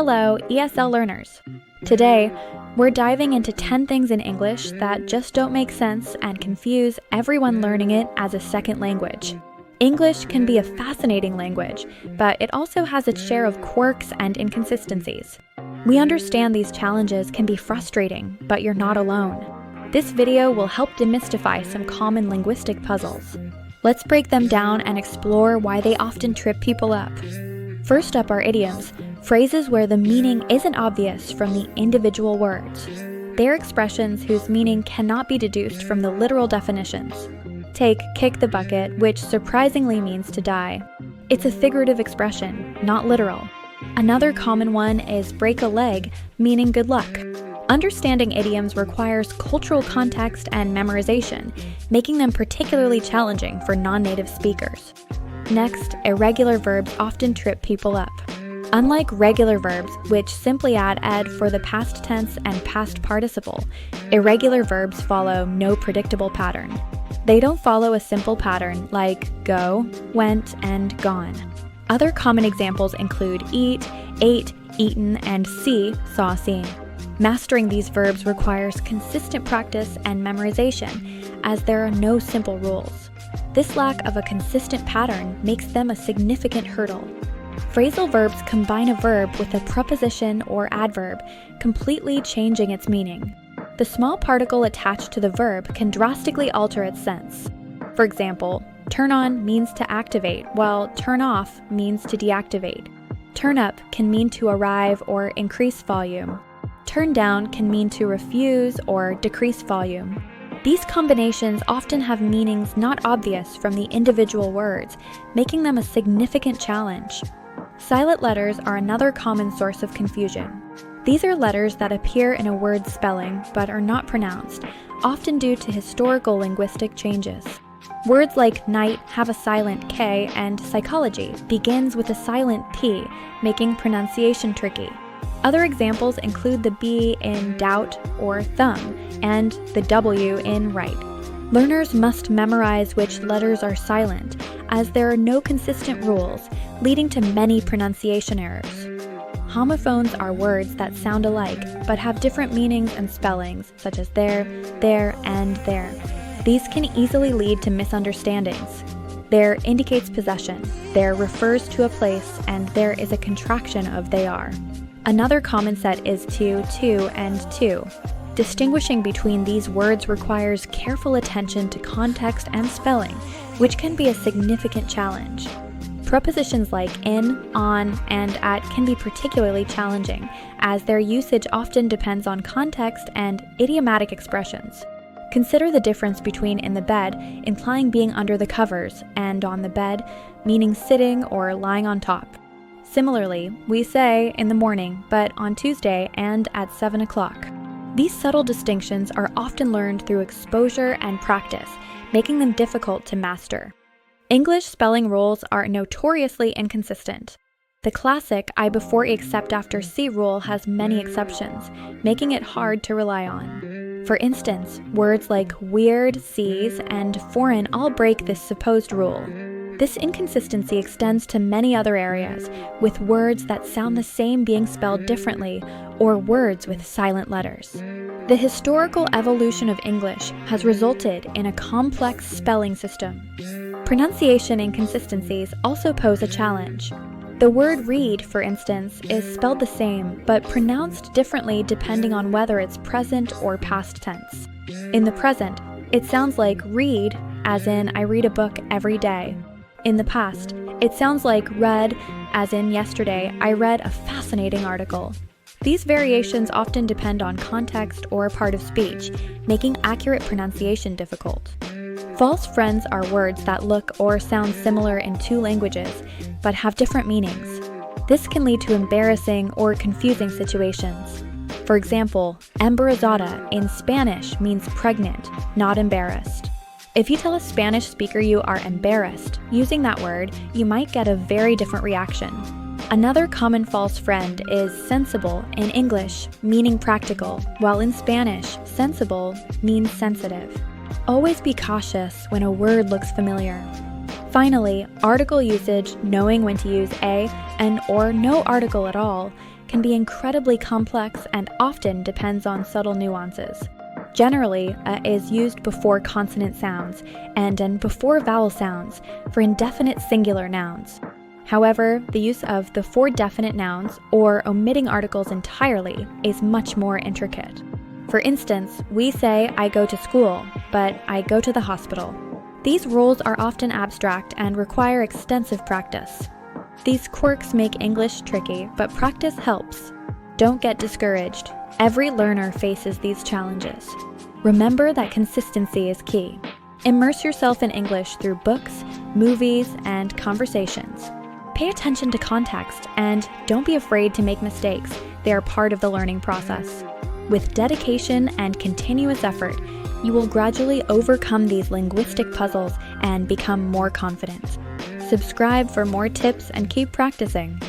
Hello, ESL learners! Today, we're diving into 10 things in English that just don't make sense and confuse everyone learning it as a second language. English can be a fascinating language, but it also has its share of quirks and inconsistencies. We understand these challenges can be frustrating, but you're not alone. This video will help demystify some common linguistic puzzles. Let's break them down and explore why they often trip people up. First up are idioms, phrases where the meaning isn't obvious from the individual words. They're expressions whose meaning cannot be deduced from the literal definitions. Take kick the bucket, which surprisingly means to die. It's a figurative expression, not literal. Another common one is break a leg, meaning good luck. Understanding idioms requires cultural context and memorization, making them particularly challenging for non-native speakers. Next, irregular verbs often trip people up. Unlike regular verbs, which simply add ed for the past tense and past participle, irregular verbs follow no predictable pattern. They don't follow a simple pattern like go, went, and gone. Other common examples include eat, ate, eaten, and see, saw, seen. Mastering these verbs requires consistent practice and memorization, as there are no simple rules. This lack of a consistent pattern makes them a significant hurdle. Phrasal verbs combine a verb with a preposition or adverb, completely changing its meaning. The small particle attached to the verb can drastically alter its sense. For example, turn on means to activate, while turn off means to deactivate. Turn up can mean to arrive or increase volume. Turn down can mean to refuse or decrease volume. These combinations often have meanings not obvious from the individual words, making them a significant challenge. Silent letters are another common source of confusion. These are letters that appear in a word's spelling but are not pronounced, often due to historical linguistic changes. Words like night have a silent K, and psychology begins with a silent P, making pronunciation tricky. Other examples include the B in doubt or thumb, and the W in right. Learners must memorize which letters are silent, as there are no consistent rules, leading to many pronunciation errors. Homophones are words that sound alike, but have different meanings and spellings, such as there, and there. These can easily lead to misunderstandings. There indicates possession, there refers to a place, and there is a contraction of they are. Another common set is to, and to. Distinguishing between these words requires careful attention to context and spelling, which can be a significant challenge. Prepositions like in, on, and at can be particularly challenging, as their usage often depends on context and idiomatic expressions. Consider the difference between in the bed, implying being under the covers, and on the bed, meaning sitting or lying on top. Similarly, we say in the morning, but on Tuesday and at 7 o'clock. These subtle distinctions are often learned through exposure and practice, making them difficult to master. English spelling rules are notoriously inconsistent. The classic I before E except after C rule has many exceptions, making it hard to rely on. For instance, words like weird, seas, and foreign all break this supposed rule. This inconsistency extends to many other areas, with words that sound the same being spelled differently, or words with silent letters. The historical evolution of English has resulted in a complex spelling system. Pronunciation inconsistencies also pose a challenge. The word read, for instance, is spelled the same, but pronounced differently depending on whether it's present or past tense. In the present, it sounds like read, as in I read a book every day. In the past, it sounds like read, as in yesterday, I read a fascinating article. These variations often depend on context or part of speech, making accurate pronunciation difficult. False friends are words that look or sound similar in two languages, but have different meanings. This can lead to embarrassing or confusing situations. For example, embarazada in Spanish means pregnant, not embarrassed. If you tell a Spanish speaker you are embarrassed, using that word, you might get a very different reaction. Another common false friend is sensible in English, meaning practical, while in Spanish, sensible means sensitive. Always be cautious when a word looks familiar. Finally, article usage, knowing when to use a and or no article at all, can be incredibly complex and often depends on subtle nuances. Generally, is used before consonant sounds and before vowel sounds for indefinite singular nouns. However, the use of the for definite nouns or omitting articles entirely is much more intricate. For instance, we say I go to school, but I go to the hospital. These rules are often abstract and require extensive practice. These quirks make English tricky, but practice helps. Don't get discouraged. Every learner faces these challenges. Remember that consistency is key. Immerse yourself in English through books, movies, and conversations. Pay attention to context and don't be afraid to make mistakes. They are part of the learning process. With dedication and continuous effort, you will gradually overcome these linguistic puzzles and become more confident. Subscribe for more tips and keep practicing.